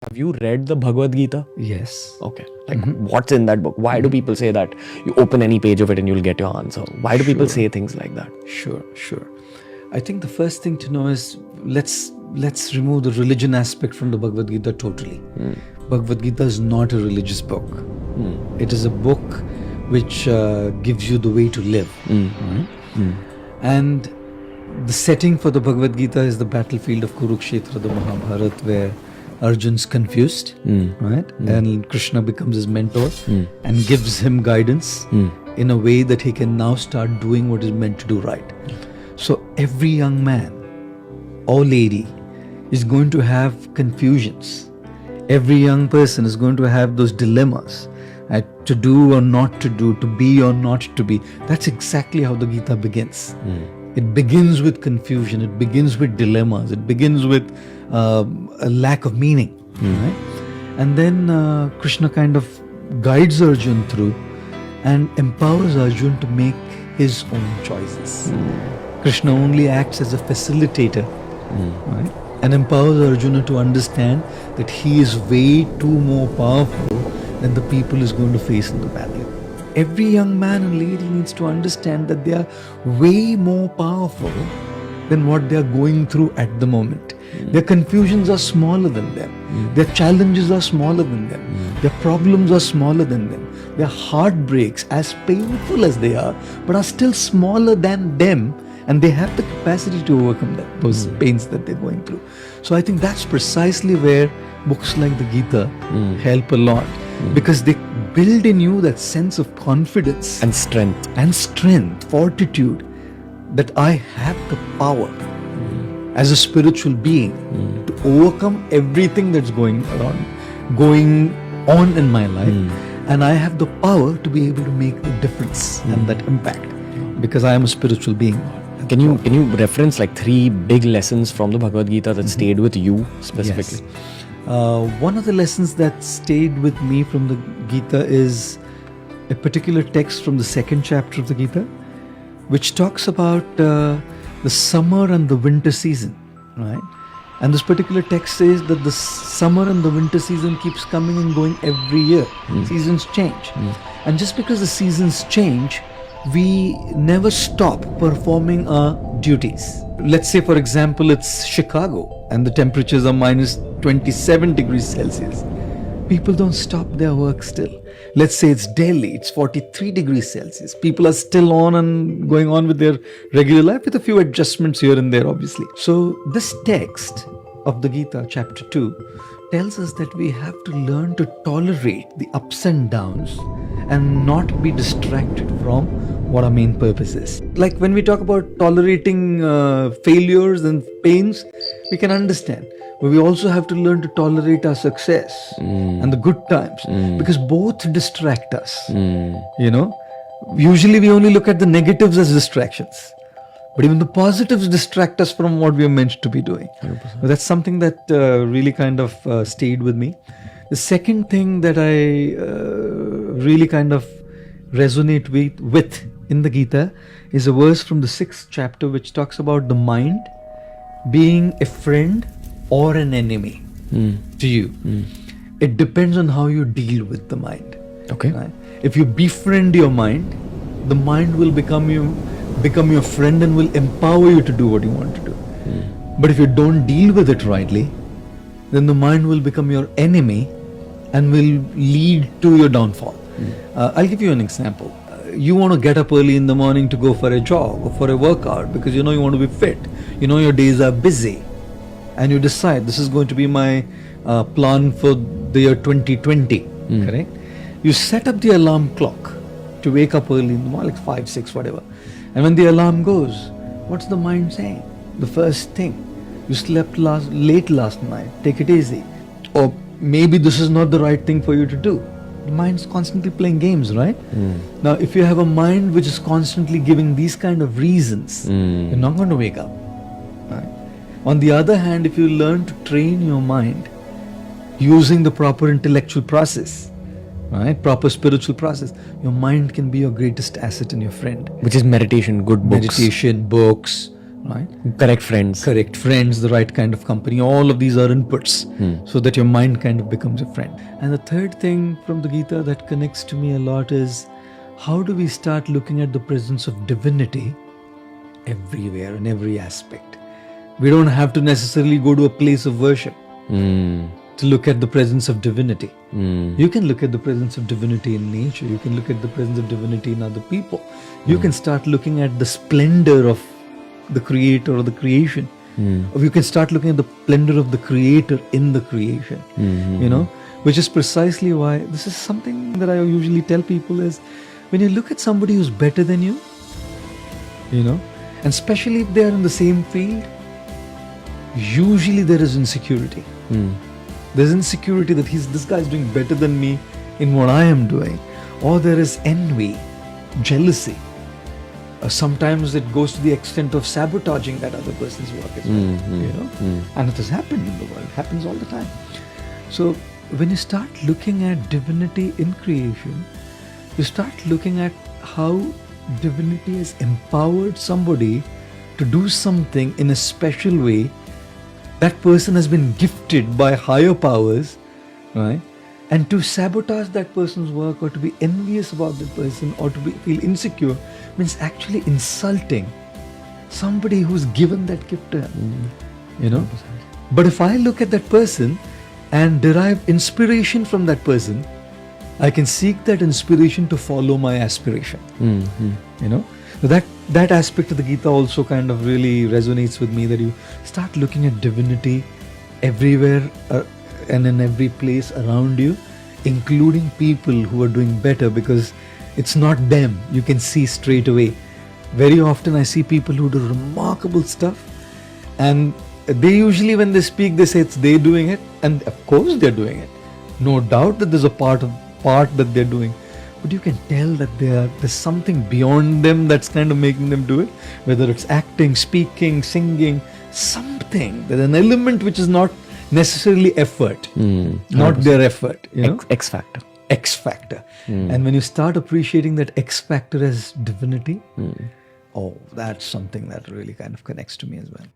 Have you read the Bhagavad Gita? Yes. Okay. Like, what's in that book? Why do people say that you open any page of it and you'll get your answer? Why do people say things like that? Sure. I think the first thing to know is let's remove the religion aspect from the Bhagavad Gita totally. Bhagavad Gita is not a religious book. It is a book which gives you the way to live. And the setting for the Bhagavad Gita is the battlefield of Kurukshetra, the Mahabharata, where Arjun's confused, right? And Krishna becomes his mentor and gives him guidance in a way that he can now start doing what is meant to do right. So every young man or lady is going to have confusions. Every young person is going to have those dilemmas, to do or not to do, to be or not to be. That's exactly how the Gita begins. It begins with confusion, it begins with dilemmas, it begins with a lack of meaning. Right? And then Krishna kind of guides Arjun through and empowers Arjun to make his own choices. Krishna only acts as a facilitator, right? And empowers Arjuna to understand that he is way too more powerful than the people he's going to face in the battle. Every young man and lady needs to understand that they are way more powerful than what they are going through at the moment. Their confusions are smaller than them. Their challenges are smaller than them. Their problems are smaller than them. Their heartbreaks, as painful as they are, but are still smaller than them, and they have the capacity to overcome those pains that they're going through. So I think that's precisely where books like the Gita help a lot, because they build in you that sense of confidence And strength. fortitude, that I have the power as a spiritual being to overcome everything that's going on in my life, and I have the power to be able to make the difference and that impact, because I am a spiritual being. Can you reference like 3 big lessons from the Bhagavad Gita that stayed with you specifically? Yes. One of the lessons that stayed with me from the Gita is a particular text from the 2nd chapter of the Gita, which talks about the summer and the winter season, right? And this particular text says that the summer and the winter season keeps coming and going every year. Seasons change. And just because the seasons change, we never stop performing our duties. Let's say, for example, it's Chicago and the temperatures are minus 27 degrees Celsius. People don't stop their work still. Let's say it's Delhi, it's 43 degrees Celsius. People are still on and going on with their regular life, with a few adjustments here and there, obviously. So this text of the Gita, chapter 2, tells us that we have to learn to tolerate the ups and downs and not be distracted from what our main purpose is. Like when we talk about tolerating failures and pains, we can understand. But we also have to learn to tolerate our success and the good times, because both distract us. You know, usually we only look at the negatives as distractions, but even the positives distract us from what we are meant to be doing. 100%. So that's something that really kind of stayed with me. The second thing that I really kind of resonate with in the Gita is a verse from the 6th chapter, which talks about the mind being a friend or an enemy to you. It depends on how you deal with the mind. Okay. Right? If you befriend your mind, the mind will become your friend and will empower you to do what you want to do. But if you don't deal with it rightly, then the mind will become your enemy and will lead to your downfall. I'll give you an example. You want to get up early in the morning to go for a jog or for a workout because you know you want to be fit. You know your days are busy, and you decide this is going to be my plan for the year 2020. Correct? You set up the alarm clock to wake up early in the morning, like 5, 6, whatever. And when the alarm goes, what's the mind saying? The first thing, you slept late last night, take it easy. Or maybe this is not the right thing for you to do. The mind's constantly playing games, right? Now, if you have a mind which is constantly giving these kind of reasons, you're not going to wake up. Right? On the other hand, if you learn to train your mind using the proper intellectual process, right, proper spiritual process, your mind can be your greatest asset and your friend. Which is meditation, good books. Meditation, books, right? Correct friends. Correct friends, the right kind of company. All of these are inputs so that your mind kind of becomes a friend. And the third thing from the Gita that connects to me a lot is how do we start looking at the presence of divinity everywhere in every aspect? We don't have to necessarily go to a place of worship to look at the presence of divinity. You can look at the presence of divinity in nature. You can look at the presence of divinity in other people. You can start looking at the splendor of the creator or the creation. Or you can start looking at the splendor of the creator in the creation. You know, which is precisely why this is something that I usually tell people is when you look at somebody who's better than you, you know, and especially if they are in the same field, usually there is insecurity. There's insecurity that this guy is doing better than me in what I am doing. Or there is envy, jealousy. Sometimes it goes to the extent of sabotaging that other person's work as well. You know? And it has happened in the world. It happens all the time. So when you start looking at divinity in creation, you start looking at how divinity has empowered somebody to do something in a special way. That person has been gifted by higher powers, right? And to sabotage that person's work or to be envious about that person or to feel insecure means actually insulting somebody who's given that gift to him, you know? But if I look at that person and derive inspiration from that person, I can seek that inspiration to follow my aspiration, you know? So that aspect of the Gita also kind of really resonates with me, that you start looking at divinity everywhere and in every place around you, including people who are doing better, because it's not them. You can see straight away. Very often I see people who do remarkable stuff, and they usually, when they speak, they say it's they doing it, and of course they're doing it. No doubt that there's a part that they're doing. But you can tell that there's something beyond them that's kind of making them do it. Whether it's acting, speaking, singing, something. There's an element which is not necessarily effort, not their effort. You know? X factor. X factor. And when you start appreciating that X factor as divinity, oh, that's something that really kind of connects to me as well.